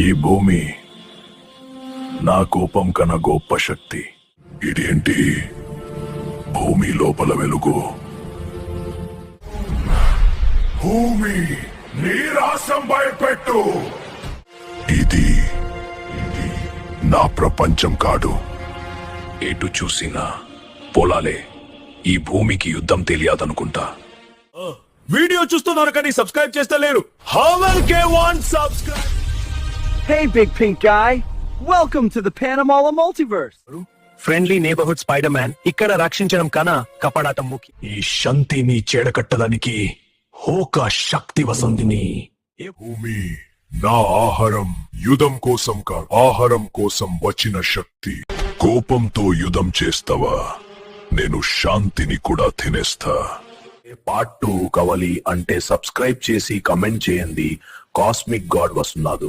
ఈ భూమి నా కోపం కన్నా గొప్ప శక్తి. ఇదేంటి భూమి లోపల వెలుగు? భూమి నీ రాసం భయపెట్టు. ఇది నా ప్రపంచం కాదు. ఎటు చూసినా పొలాలే. ఈ భూమికి యుద్ధం తెలియదనుకుంటా. వీడియో చూస్తున్నారు కానీ సబ్స్క్రైబ్ చేస్తలేరు. How will K1 subscribe? Hey, big pink guy. Welcome to the Panamala multiverse. Friendly neighbourhood spider man ఇక్కడ రక్షించడం కన్నా కపడాటం ముఖ్యం. ఈ శాంతిని చెడగట్టడానికి ఒక శక్తి వసంతిని. భూమి నా ఆహారం యుద్ధం కోసం కాదు, ఆహారం కోసం వచ్చిన శక్తి. కోపంతో యుద్ధం చేస్తావా? నేను శాంతిని కూడా తినేస్తా. పార్ట్ 2 కావాలి అంటే సబ్స్క్రైబ్ చేసి కమెంట్ చేయండి. కాస్మిక్ గాడ్ వస్తున్నాడు.